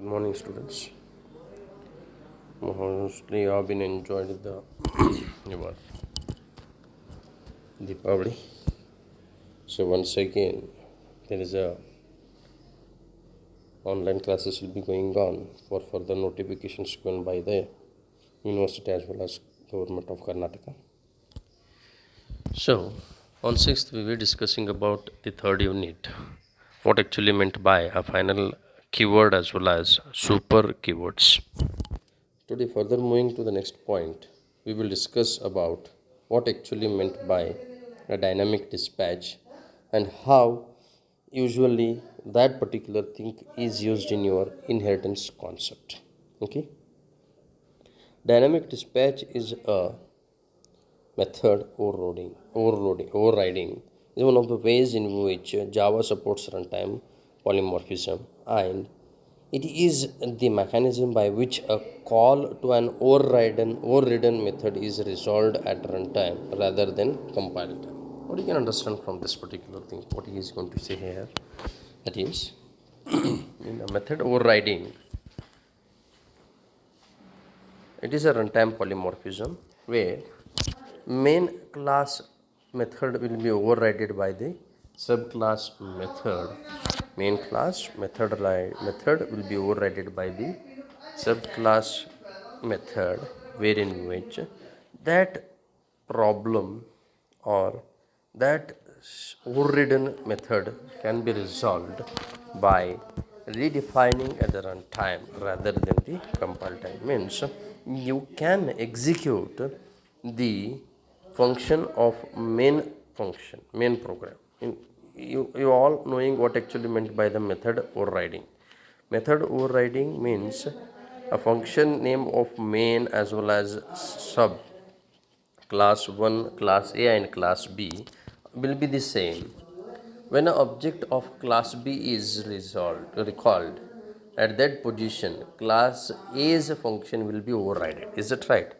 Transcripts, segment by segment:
Morning, students. Mostly, you have been enjoyed the your Deepavali. So once again, there is a online classes will be going on for further notifications given by the university as well as government of Karnataka. So on 6th, we were discussing about the third unit, what actually meant by a final keyword as well as super keywords. Today, further moving to the next point, we will discuss about what actually meant by a dynamic dispatch and how usually that particular thing is used in your inheritance concept. Okay, dynamic dispatch is a method overriding is one of the ways in which Java supports runtime polymorphism, and it is the mechanism by which a call to an overridden method is resolved at runtime rather than compile time. What you can understand from this particular thing, what he is going to say here, that is, in a method overriding, it is a runtime polymorphism where main class method will be overridden by the subclass method. Main class method will be overridden by the subclass method, wherein which that problem or that overridden method can be resolved by redefining at the runtime rather than the compile time. Means you can execute the function of main program. You all knowing what actually meant by the method overriding. Method overriding means a function name of main as well as sub class 1, class A and class B will be the same. When an object of class B is recalled, at that position, class A's function will be overridden. Is that right?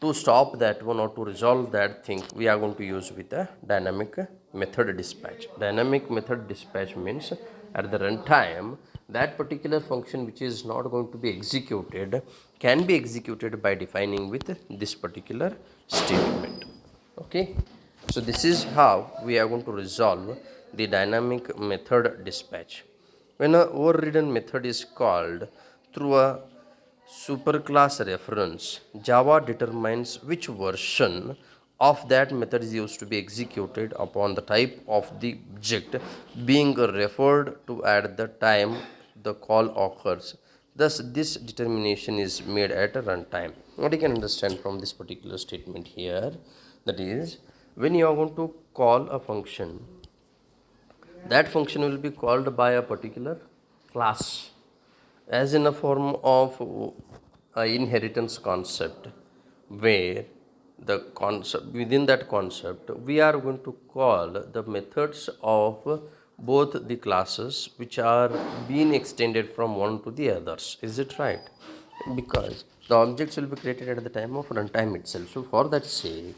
To stop that one or to resolve that thing, we are going to use with a dynamic method dispatch. Dynamic method dispatch means at the runtime, that particular function which is not going to be executed can be executed by defining with this particular statement. Okay, so this is how we are going to resolve the dynamic method dispatch. When a overridden method is called through a superclass reference, Java determines which version of that method is used to be executed upon the type of the object being referred to at the time the call occurs. Thus, this determination is made at a runtime. What you can understand from this particular statement here, that is, when you are going to call a function, that function will be called by a particular class as in a form of inheritance concept, where the concept within that concept we are going to call the methods of both the classes which are being extended from one to the others. Is it right? Because the objects will be created at the time of runtime itself. So for that sake,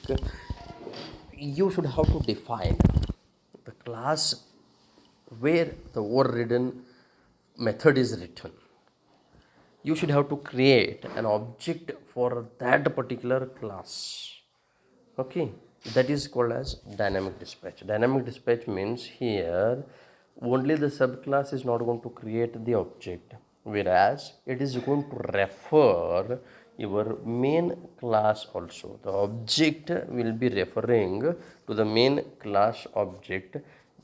you should have to define the class where the overridden method is written. You should have to create an object for that particular class. Okay, that is called as dynamic dispatch. Dynamic dispatch means here only the subclass is not going to create the object, whereas it is going to refer your main class also. The object will be referring to the main class object,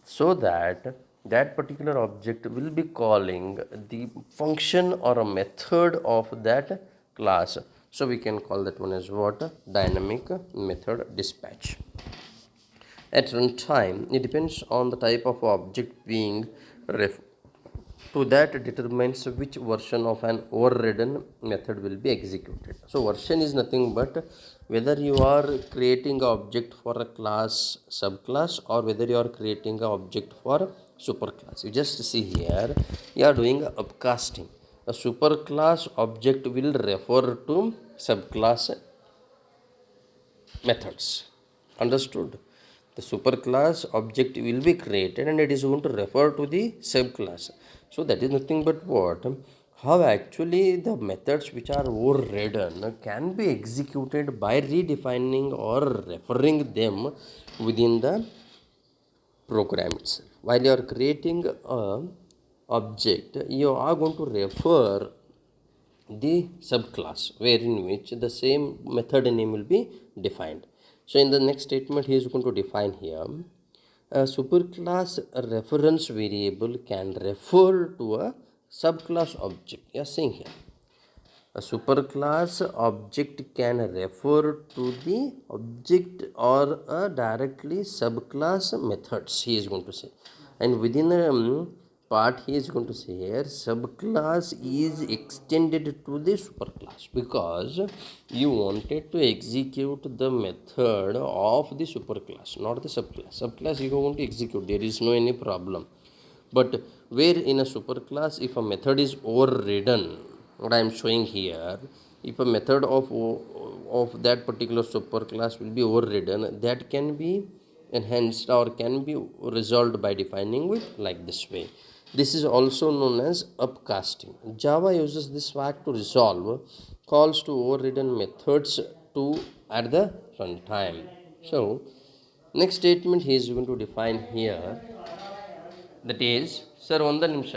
so that that particular object will be calling the function or a method of that class. So we can call that one as what? Dynamic method dispatch. At runtime, it depends on the type of object being referred to, that determines which version of an overridden method will be executed. So version is nothing but whether you are creating an object for a class subclass or whether you are creating an object for superclass. You just see here, you are doing upcasting. A superclass object will refer to subclass methods. Understood? The superclass object will be created and it is going to refer to the subclass. So that is nothing but what? how actually the methods which are overridden can be executed by redefining or referring them within the program itself. While you are creating a object, you are going to refer the subclass wherein which the same method name will be defined. So in the next statement he is going to define here a superclass reference variable can refer to a subclass object. You are seeing here a superclass object can refer to the object or a directly subclass methods he is going to say. And within a part he is going to say here subclass is extended to the superclass because you wanted to execute the method of the superclass, not the subclass. Subclass you want to execute, there is no any problem. But where in a superclass if a method is overridden, what I am showing here, if a method of that particular superclass will be overridden, that can be enhanced or can be resolved by defining it like this way. This is also known as upcasting. Java uses this fact to resolve calls to overridden methods to at the runtime. So next statement he is going to define here, that is sir ಒಂದು ನಿಮಿಷ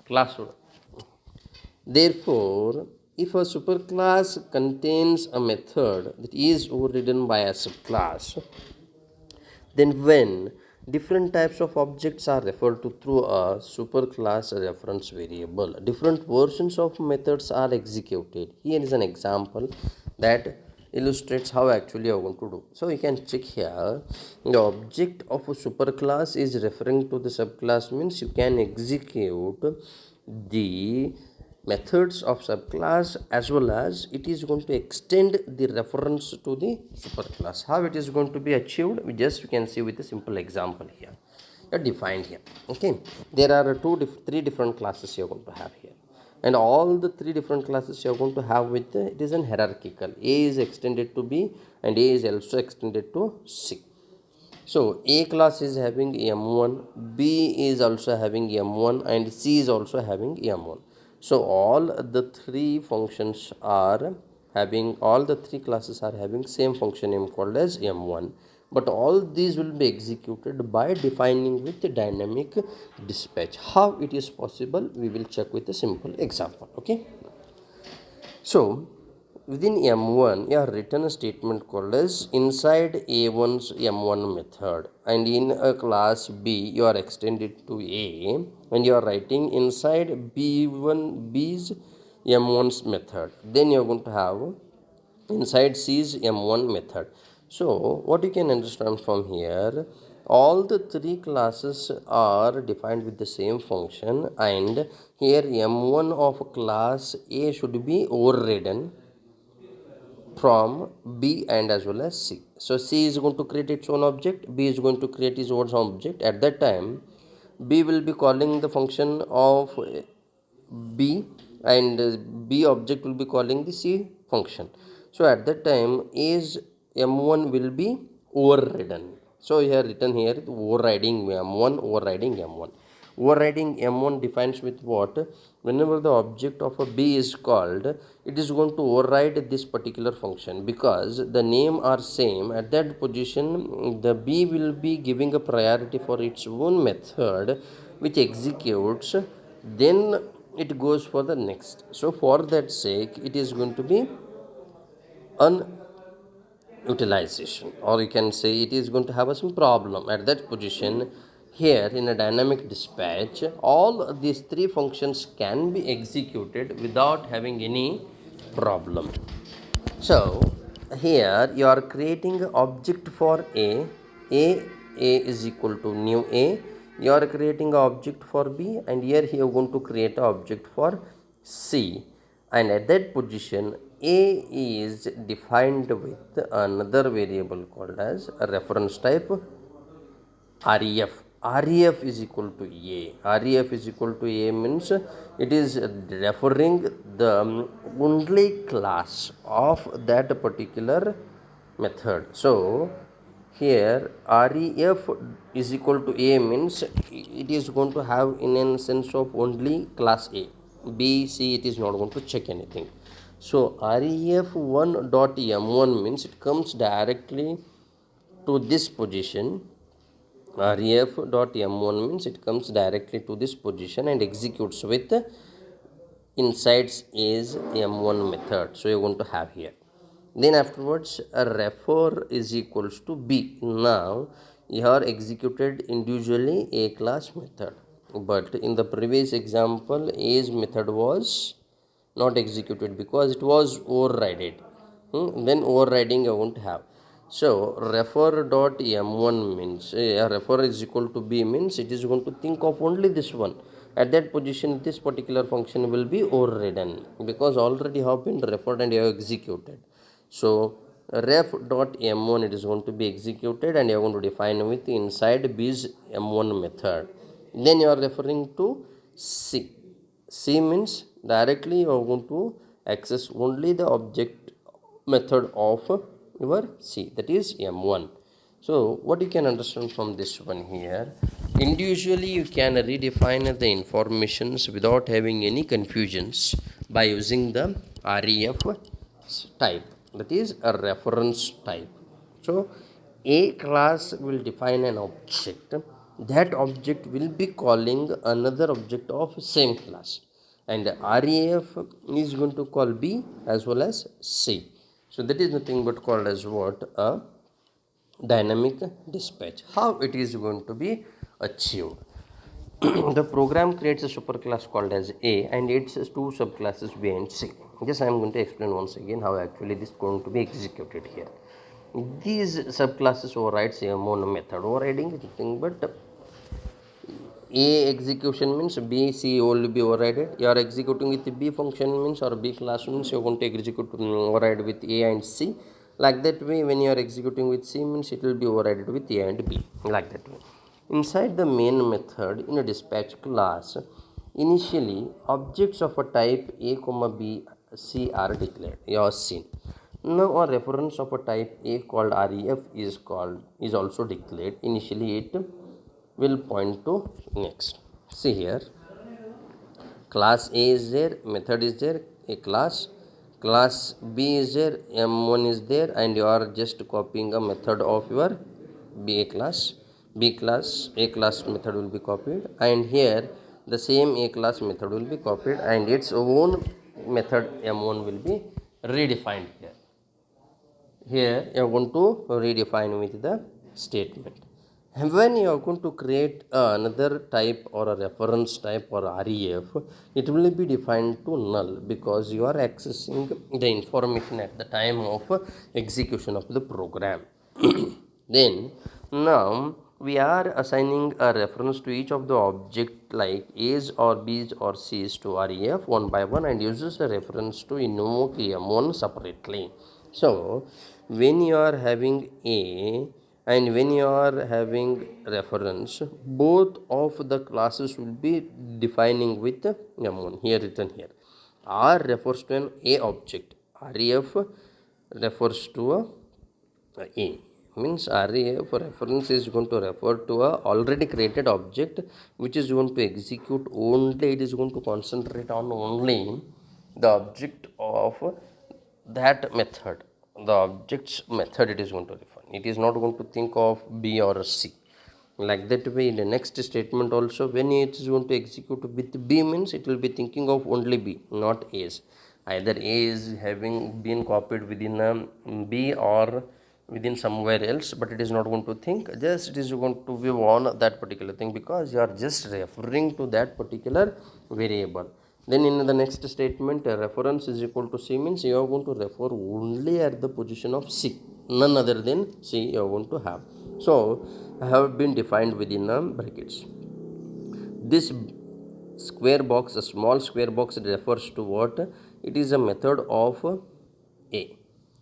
class ನೋಡು. Therefore, if a superclass contains a method that is overridden by a subclass, then when different types of objects are referred to through a superclass reference variable, different versions of methods are executed. Here is an example that illustrates how actually you are going to do. So you can check here, the object of a superclass is referring to the subclass means you can execute the methods of subclass as well as it is going to extend the reference to the superclass. How it is going to be achieved, we can see with a simple example here defined here. Okay, there are three different classes you are going to have here, and all the three different classes you are going to have with it is an hierarchical. A is extended to B and A is also extended to C. So A class is having M1, B is also having M1 and C is also having M1. So all the three functions are having, all the three classes are having same function name called as M1. But all these will be executed by defining with the dynamic dispatch. How it is possible, we will check with a simple example. Okay. So within M1, you have written a statement called as inside A1's M1 method, and in a class B, you are extended to A, and you are writing inside B's M1's method. Then you are going to have inside C's M1 method. So what you can understand from here, all the three classes are defined with the same function, and here M1 of class A should be overridden from B and as well as C. So C is going to create its own object, B is going to create its own object. At that time, B will be calling the function of B and B object will be calling the C function. So at that time, A's M1 will be overridden. So here written here overriding M1, overriding M1. Overriding M1 defines with what? Whenever the object of a B is called, it is going to override this particular function because the name are same. At that position, the B will be giving a priority for its own method which executes, then it goes for the next. So for that sake, it is going to be utilization, or you can say it is going to have some problem at that position. Here in a dynamic dispatch, all these three functions can be executed without having any problem. So here you are creating an object for A is equal to new A. You are creating an object for B, and here you are going to create an object for C. And at that position, A is defined with another variable called as a reference type REF. REF is equal to A. REF is equal to A means it is referring the only class of that particular method. So here ref is equal to a means it is going to have in a sense of only class a. B, C, it is not going to check anything. So ref1 dot m1 means it comes directly to this position. Ref dot m1 means it comes directly to this position and executes with insides is m1 method. So you're going to have here. Then afterwards a refer is equals to b. Now you are executed individually a class method, but in the previous example a's method was not executed because it was overridden. Then overriding I won't have. So refer dot m1 means refer is equal to b means it is going to think of only this one. At that position this particular function will be overridden because already have been referred and you have executed. So ref dot m1 it is going to be executed and you are going to define with inside b's m1 method. Then you are referring to c. C means directly you are going to access only the object method of your C, that is M1. So what you can understand from this one here, individually you can redefine the informations without having any confusions by using the REF type, that is a reference type. So a class will define an object, that object will be calling another object of same class, and REF is going to call B as well as C. So that is nothing but called as what? A dynamic dispatch. How it is going to be achieved? The program creates a superclass called as A and its two subclasses B and C. Yes, I am going to explain once again how actually this is going to be executed here. These subclasses overrides a mono method. Overriding is nothing but A execution means B, C will be overridden. You are executing with B function means or B class means you are going to execute override with A and C. Like that way, when you are executing with C means it will be overridden with A and B. Like that way. Inside the main method in a dispatch class, initially objects of a type A, B, C are declared. You have seen. Now a reference of a type A called REF is also declared. Initially it will point to next. See here, class A is there, method is there, a class B is there, M1 is there, and you are just copying a method of your B class. A class method will be copied, and here the same A class method will be copied, and its own method M1 will be redefined here. Here you are going to redefine with the statement. And when you are going to create another type or a reference type or REF, it will be defined to null because you are accessing the information at the time of execution of the program. Then now we are assigning a reference to each of the object like A's or B's or C's to REF one by one and uses a reference to invoke M1 separately. So when you are having A and when you are having reference, both of the classes will be defining with M1 here written here. R refers to an A object, REF refers to a means REF reference is going to refer to a already created object which is going to execute only, it is going to concentrate on only the object of that method. The object's method it is going to refer. It is not going to think of B or C. Like that way in the next statement also when it is going to execute with B means it will be thinking of only B, not A's. Either A is having been copied within B or within somewhere else, but it is not going to think, just it is going to be on that particular thing because you are just referring to that particular variable. Then in the next statement reference is equal to C means you are going to refer only at the position of C, none other than C you are going to have. So have been defined within brackets. This square box, a small square box, refers to what? It is a method of A,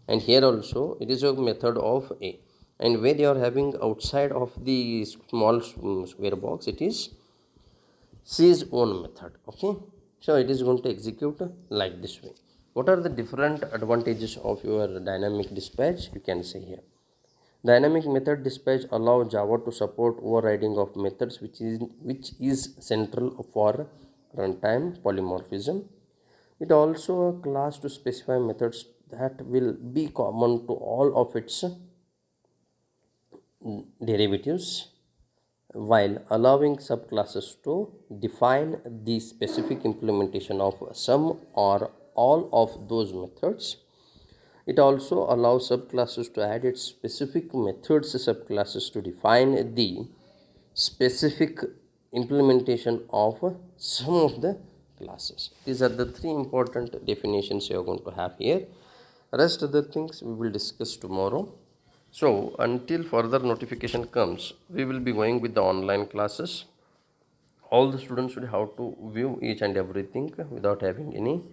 and here also it is a method of A, and where you are having outside of the small square box it is C's own method. Okay, so it is going to execute like this way. What are the different advantages of your dynamic dispatch? You can say here. Dynamic method dispatch allow Java to support overriding of methods, which is central for runtime polymorphism. It also a class to specify methods that will be common to all of its derivatives, while allowing subclasses to define the specific implementation of some or all of those methods. It also allows subclasses to add its specific methods subclasses to define the specific implementation of some of the classes. These are the three important definitions you are going to have here. Rest other things we will discuss tomorrow. So until further notification comes, we will be going with the online classes. All the students should have to view each and everything without having any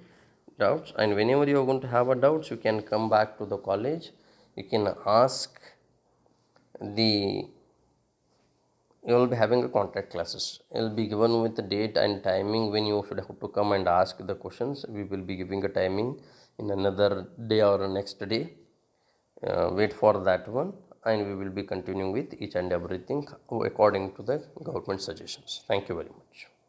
doubts, and whenever you are going to have a doubts, you can come back to the college. You can ask the you will be having a contact classes. It will be given with the date and timing when you should have to come and ask the questions. We will be giving a timing in another day or next day. Wait for that one, and we will be continuing with each and everything according to the government suggestions. Thank you very much.